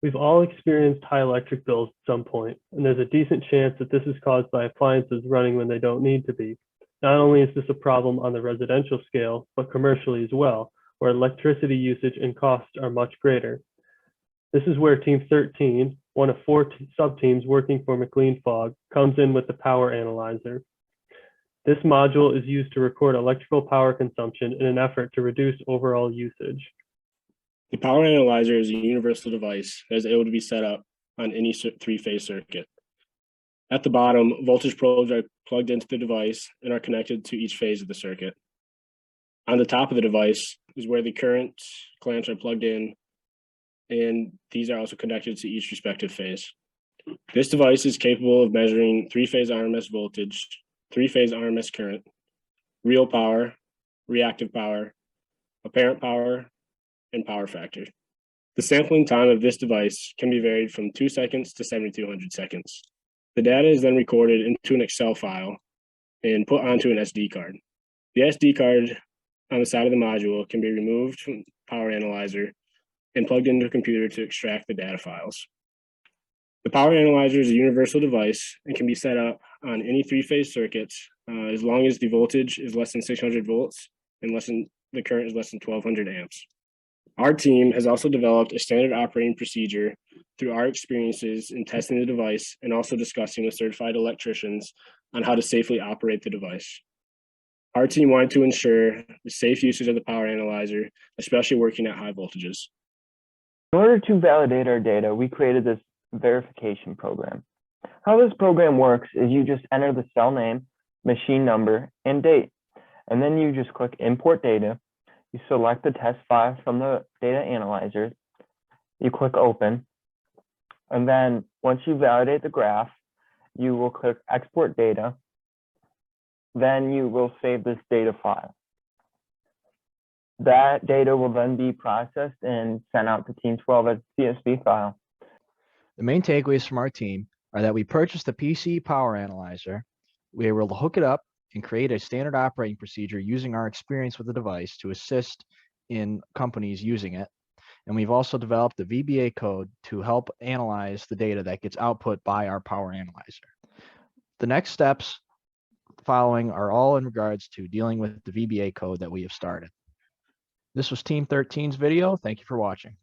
We've all experienced high electric bills at some point, and there's a decent chance that this is caused by appliances running when they don't need to be. Not only is this a problem on the residential scale, but commercially as well, where electricity usage and costs are much greater. This is where Team 13, one of 4 sub-teams working for MacLean-Fogg, comes in with the Power Analyzer. This module is used to record electrical power consumption in an effort to reduce overall usage. The Power Analyzer is a universal device that is able to be set up on any 3-phase circuit. At the bottom, voltage probes are plugged into the device and are connected to each phase of the circuit. On the top of the device is where the current clamps are plugged in, and these are also connected to each respective phase. This device is capable of measuring 3-phase RMS voltage, 3-phase RMS current, real power, reactive power, apparent power, and power factor. The sampling time of this device can be varied from 2 seconds to 7,200 seconds. The data is then recorded into an Excel file and put onto an SD card. The SD card on the side of the module can be removed from the Power Analyzer and plugged into a computer to extract the data files. The Power Analyzer is a universal device and can be set up on any 3-phase circuits as long as the voltage is less than 600 volts and the current is less than 1,200 amps. Our team has also developed a standard operating procedure through our experiences in testing the device and also discussing with certified electricians on how to safely operate the device. Our team wanted to ensure the safe usage of the Power Analyzer, especially working at high voltages. In order to validate our data, we created this verification program. How this program works is you just enter the cell name, machine number, and date, and then you just click Import Data. You select the test file from the data analyzer, you click Open, and then once you validate the graph, you will click Export Data. Then you will save this data file. That data will then be processed and sent out to Team 12 as a CSV file. The main takeaways from our team are that we purchased the PCE Power Analyzer, we were able to hook it up and create a standard operating procedure using our experience with the device to assist in companies using it. And we've also developed the VBA code to help analyze the data that gets output by our Power Analyzer. The next steps following are all in regards to dealing with the VBA code that we have started. This was Team 13's video. Thank you for watching.